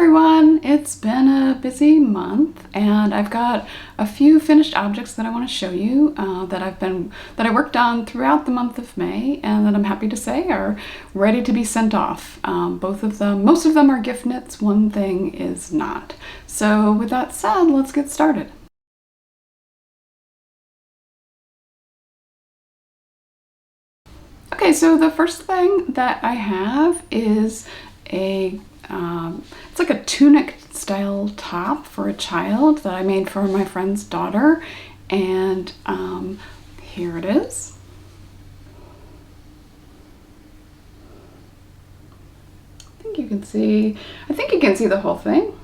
everyone! It's been a busy month and I've got a few finished objects that I want to show you that I worked on throughout the month of May and that I'm happy to say are ready to be sent off. Most of them are gift knits, one thing is not. So with that said, let's get started. Okay, so the first thing that I have is it's like a tunic style top for a child that I made for my friend's daughter, and here it is. I think you can see the whole thing.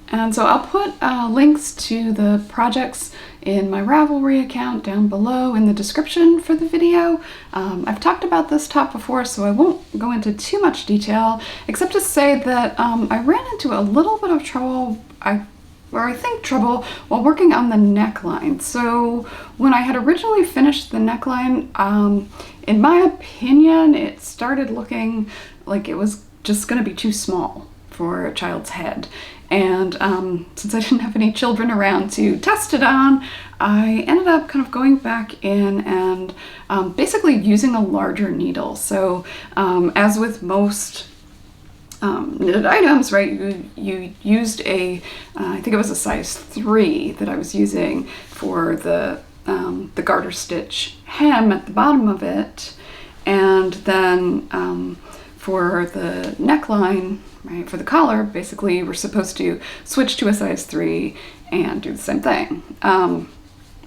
And so I'll put links to the projects in my Ravelry account down below in the description for the video. I've talked about this top before, so I won't go into too much detail, except to say that I ran into a little bit of trouble, trouble while working on the neckline. So when I had originally finished the neckline, in my opinion, it started looking like it was just going to be too small for a child's head. And since I didn't have any children around to test it on, I ended up kind of going back in and basically using a larger needle. So as with most knitted items, right, you used I think it was a size 3 that I was using for the garter stitch hem at the bottom of it. And then for the neckline, right, for the collar, basically we're supposed to switch to a size 3 and do the same thing. It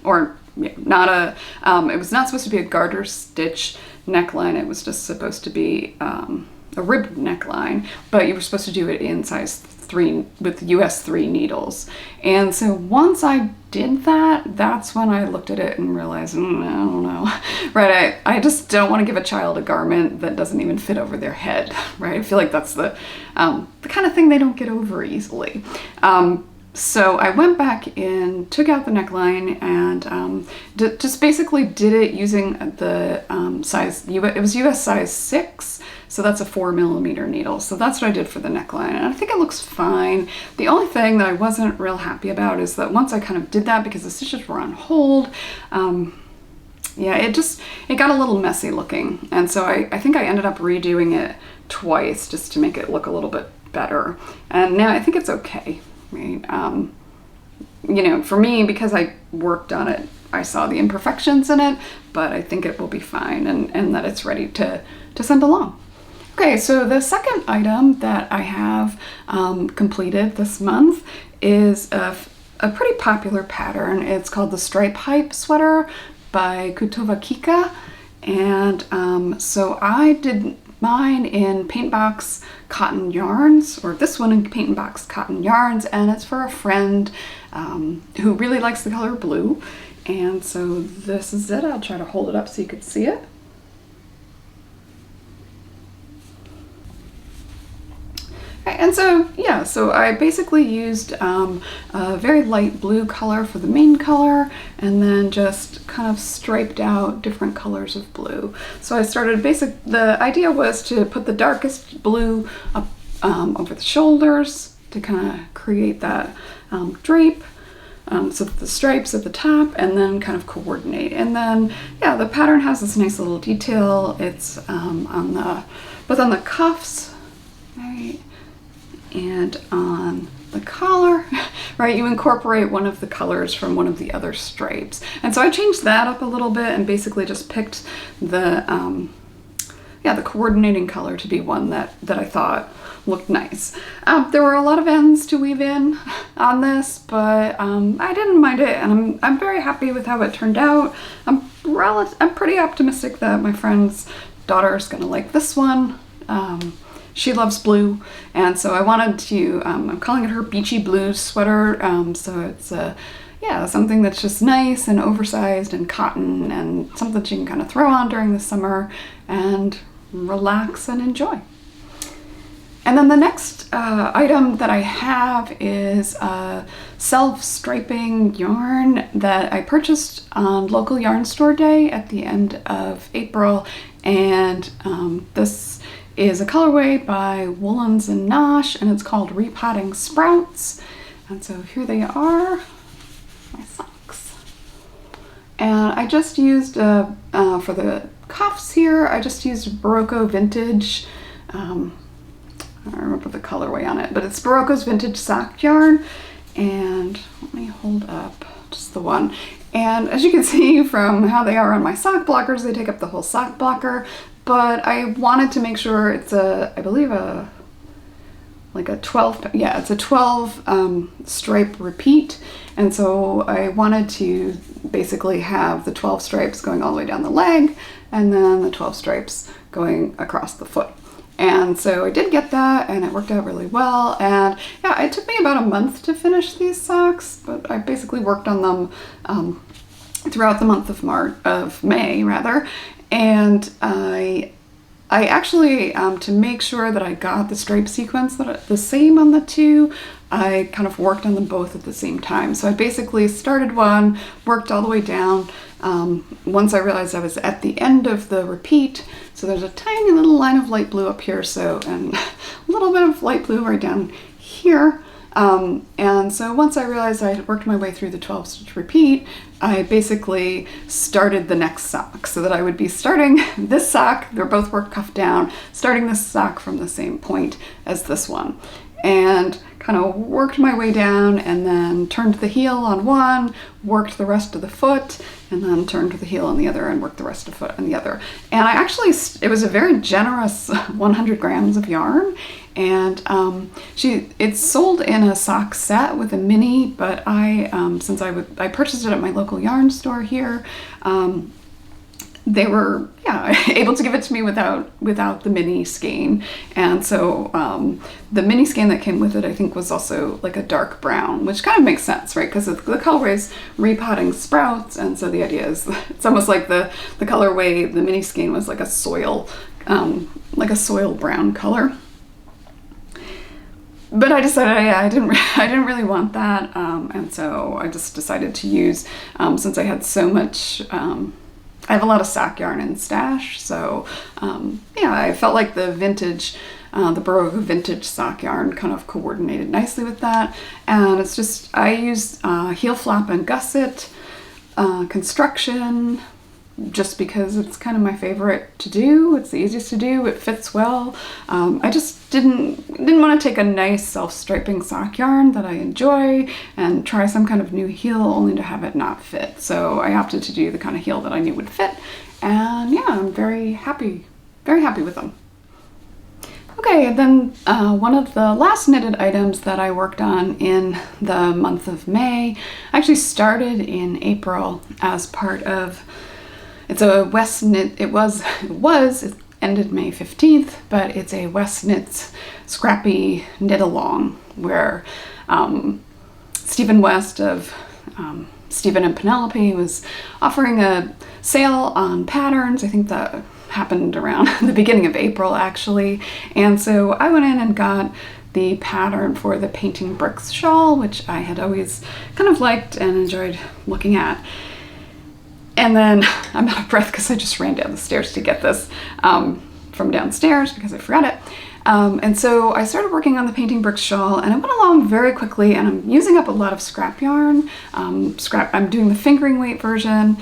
was not supposed to be a garter stitch neckline, it was just supposed to be a rib neckline, but you were supposed to do it in size 3 with US 3 needles. And so once I did that, that's when I looked at it and realized, I don't know, right? I just don't want to give a child a garment that doesn't even fit over their head, right? I feel like that's the kind of thing they don't get over easily. So I went back in, took out the neckline, and just basically did it using the it was US size 6, so that's a 4mm needle. So that's what I did for the neckline, and I think it looks fine. The only thing that I wasn't real happy about is that once I kind of did that, because the stitches were on hold, it got a little messy looking. And so I think I ended up redoing it twice just to make it look a little bit better. And now I think it's okay. Right? For me, because I worked on it, I saw the imperfections in it, but I think it will be fine and that it's ready to send along. Okay, so the second item that I have completed this month is a pretty popular pattern. It's called the Stripe Hype Sweater by Kutova Kika, and so I did mine in Paintbox Cotton Yarns, or this one in Paintbox Cotton Yarns, and it's for a friend who really likes the color blue. And so this is it. I'll try to hold it up so you could see it. And so I basically used a very light blue color for the main color, and then just kind of striped out different colors of blue. So I started the idea was to put the darkest blue up over the shoulders to kind of create that drape, so that the stripes at the top, and then kind of coordinate. And then, the pattern has this nice little detail. It's both on the cuffs, right? And on the collar, right, you incorporate one of the colors from one of the other stripes. And so I changed that up a little bit and basically just picked the coordinating color to be one that I thought looked nice. There were a lot of ends to weave in on this, but I didn't mind it, and I'm very happy with how it turned out. I'm pretty optimistic that my friend's daughter is gonna like this one. She loves blue, and so I wanted to, I'm calling it her beachy blue sweater, so it's something that's just nice and oversized and cotton, and something she can kind of throw on during the summer and relax and enjoy. And then the next item that I have is a self-striping yarn that I purchased on local yarn store day at the end of April, and this is a colorway by Woolens and Nosh, and it's called Repotting Sprouts. And so here they are, my socks. And I just used, for the cuffs here, I just used Barocco Vintage, I don't remember the colorway on it, but it's Barocco's Vintage sock yarn. And let me hold up just the one. And as you can see from how they are on my sock blockers, they take up the whole sock blocker. But I wanted to make sure it's a, I believe like a 12, yeah, it's a 12 stripe repeat. And so I wanted to basically have the 12 stripes going all the way down the leg and then the 12 stripes going across the foot. And so I did get that, and it worked out really well. And yeah, it took me about a month to finish these socks, but I basically worked on them throughout the month of May rather. And I actually, to make sure that I got the stripe sequence the same on the two, I kind of worked on them both at the same time. So I basically started one, worked all the way down. Once I realized I was at the end of the repeat, so there's a tiny little line of light blue up here, so, and a little bit of light blue right down here. And so once I realized I had worked my way through the 12 stitch repeat, I basically started the next sock, so that I would be starting this sock, they're both work cuff down, starting this sock from the same point as this one. And kind of worked my way down and then turned the heel on one, worked the rest of the foot, and then turned the heel on the other and worked the rest of the foot on the other. And I actually, it was a very generous 100 grams of yarn. And it's sold in a sock set with a mini, but since I purchased it at my local yarn store here, they were able to give it to me without the mini skein. And so the mini skein that came with it, I think, was also like a dark brown, which kind of makes sense, right? Because the colorway is Repotting Sprouts, and so the idea is it's almost like the colorway, the mini skein was like a soil brown color. But I decided I didn't really want that, and so I just decided to use, since I had so much, I have a lot of sock yarn in stash, so I felt like the vintage, the Barocco Vintage sock yarn kind of coordinated nicely with that. And it's just, I use heel flap and gusset construction, just because it's kind of my favorite to do. It's the easiest to do, it fits well. I just didn't want to take a nice self-striping sock yarn that I enjoy and try some kind of new heel only to have it not fit. So I opted to do the kind of heel that I knew would fit, and yeah, I'm very happy with them. Okay, then one of the last knitted items that I worked on in the month of May actually started in April as part of, it's a West Knit, it ended May 15th, but it's a West Knits Scrappy Knit Along, where Stephen West of Stephen and Penelope was offering a sale on patterns. I think that happened around the beginning of April, actually. And so I went in and got the pattern for the Painting Bricks shawl, which I had always kind of liked and enjoyed looking at. And then I'm out of breath because I just ran down the stairs to get this from downstairs because I forgot it. And so I started working on the Painting Bricks shawl, and it went along very quickly, and I'm using up a lot of scrap yarn. I'm doing the fingering weight version,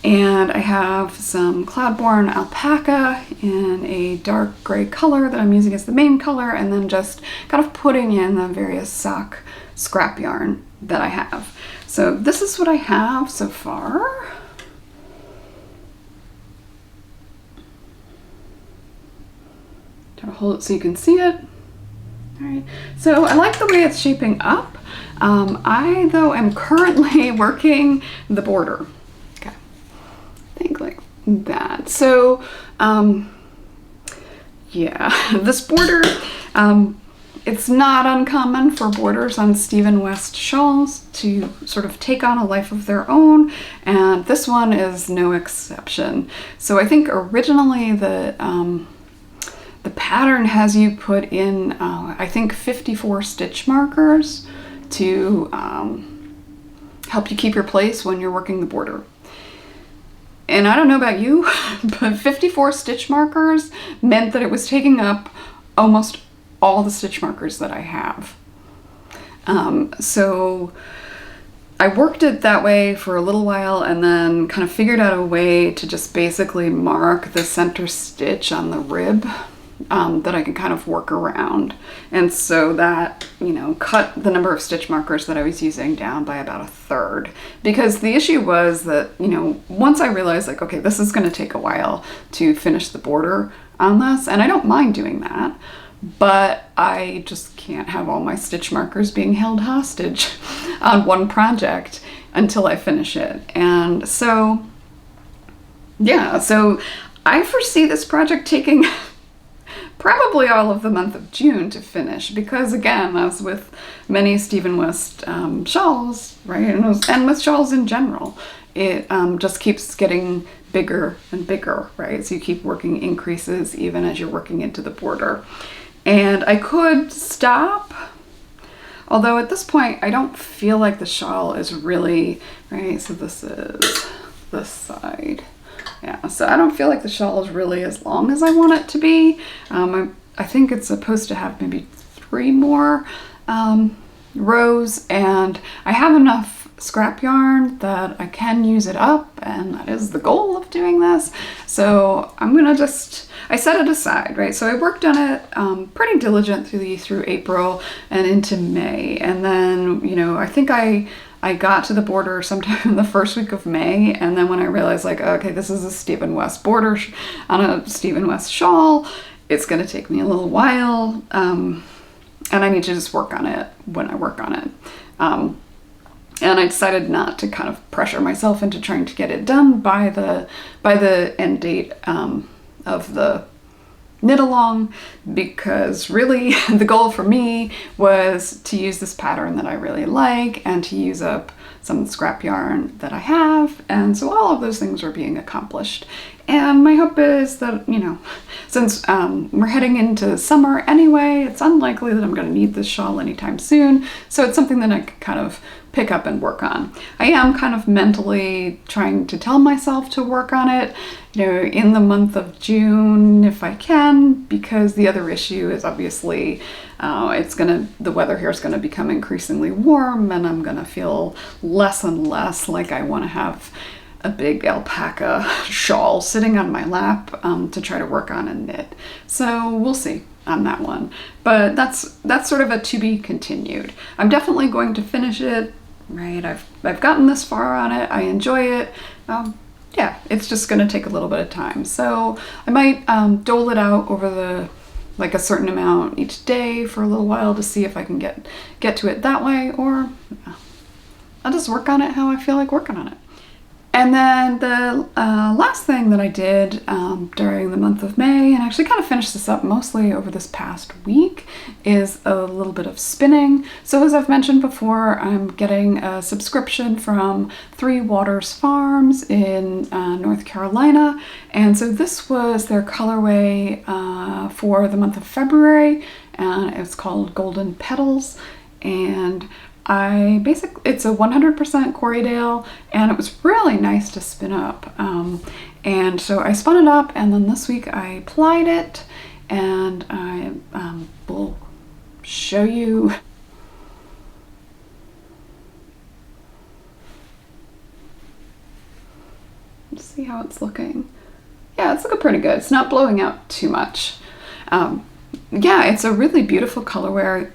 and I have some Cloudborne alpaca in a dark gray color that I'm using as the main color, and then just kind of putting in the various sock scrap yarn that I have. So this is what I have so far. Try to hold it so you can see it. All right, so I like the way it's shaping up. I, though, am currently working the border. Okay, I think like that. So, yeah, this border, it's not uncommon for borders on Stephen West shawls to sort of take on a life of their own, and this one is no exception. So I think originally the pattern has you put in, I think 54 stitch markers to help you keep your place when you're working the border. And I don't know about you, but 54 stitch markers meant that it was taking up almost all the stitch markers that I have. So I worked it that way for a little while and then kind of figured out a way to just basically mark the center stitch on the rib that I could kind of work around. And so that, you know, cut the number of stitch markers that I was using down by about a third. Because the issue was that, you know, once I realized like, okay, this is going to take a while to finish the border on this, and I don't mind doing that, but I just can't have all my stitch markers being held hostage on one project until I finish it. And so, yeah, so I foresee this project taking probably all of the month of June to finish, because again, as with many Stephen West shawls, right, and with shawls in general, it just keeps getting bigger and bigger, right? So you keep working increases even as you're working into the border. And I could stop, although at this point I don't feel like the shawl is really, right, so this is this side. Yeah, so I don't feel like the shawl is really as long as I want it to be. I think it's supposed to have maybe 3 more rows, and I have enough scrap yarn that I can use it up, and that is the goal of doing this. So I'm gonna just, I set it aside, right? So I worked on it pretty diligently through April and into May, and then, you know, I think I got to the border sometime in the first week of May, and then when I realized like, okay, this is a Stephen West border on a Stephen West shawl, it's going to take me a little while, and I need to just work on it when I work on it. And I decided not to kind of pressure myself into trying to get it done by the end date of the knit along, because really the goal for me was to use this pattern that I really like and to use up some scrap yarn that I have, and so all of those things are being accomplished. And my hope is that, you know, since we're heading into summer anyway, it's unlikely that I'm going to need this shawl anytime soon, so it's something that I can kind of pick up and work on. I am kind of mentally trying to tell myself to work on it, you know, in the month of June if I can, because the other issue is obviously the weather here is going to become increasingly warm, and I'm going to feel less and less like I want to have a big alpaca shawl sitting on my lap to try to work on and knit. So we'll see on that one, but that's sort of a to be continued. I'm definitely going to finish it, right? I've gotten this far on it. I enjoy it. Yeah, it's just going to take a little bit of time. So I might dole it out over like a certain amount each day for a little while to see if I can get to it that way, or I'll just work on it how I feel like working on it. And then the last thing that I did during the month of May, and actually kind of finished this up mostly over this past week, is a little bit of spinning. So as I've mentioned before, I'm getting a subscription from Three Waters Farms in North Carolina. And so this was their colorway for the month of February, and it's called Golden Petals. And it's a 100% Corriedale, and it was really nice to spin up. And so I spun it up, and then this week I plied it, and I will show you. Let's see how it's looking. Yeah, it's looking pretty good. It's not blowing out too much. Yeah, it's a really beautiful colorway.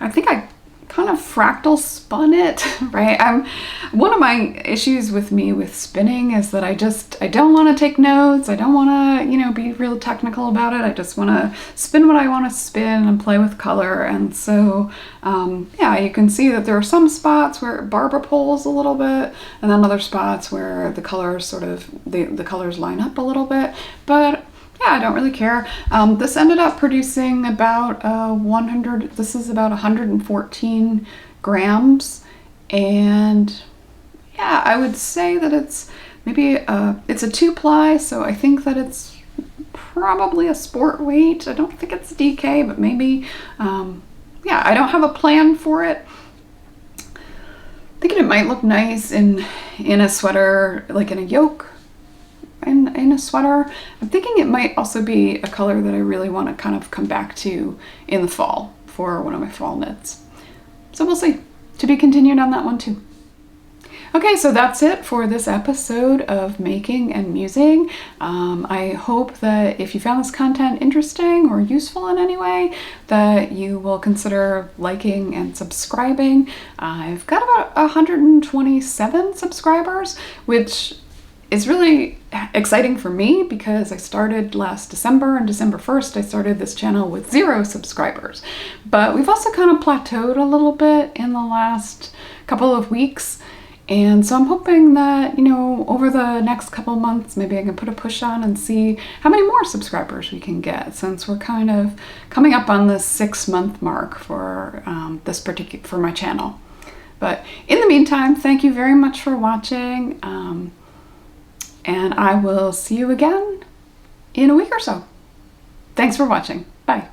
I think I kind of fractal spun it, right? One of my issues with spinning is that I don't want to take notes. I don't want to, be real technical about it. I just want to spin what I want to spin and play with color. And so, yeah, you can see that there are some spots where Barbara pulls a little bit, and then other spots where the colors the colors line up a little bit. But yeah, I don't really care. This ended up producing about 114 grams, and yeah, I would say that it's maybe it's a 2-ply, so I think that it's probably a sport weight. I don't think it's DK, but maybe, yeah, I don't have a plan for it. Thinking it might look nice in a sweater, like in a yoke, in a sweater. I'm thinking it might also be a color that I really want to kind of come back to in the fall for one of my fall knits. So we'll see. To be continued on that one too. Okay, so that's it for this episode of Making and Musing. I hope that if you found this content interesting or useful in any way, that you will consider liking and subscribing. I've got about 127 subscribers, which is really exciting for me because I started last December, and December 1st I started this channel with 0 subscribers. But we've also kind of plateaued a little bit in the last couple of weeks. And so I'm hoping that, you know, over the next couple months, maybe I can put a push on and see how many more subscribers we can get, since we're kind of coming up on the 6-month mark for for my channel. But in the meantime, thank you very much for watching, and I will see you again in a week or so. Thanks for watching. Bye.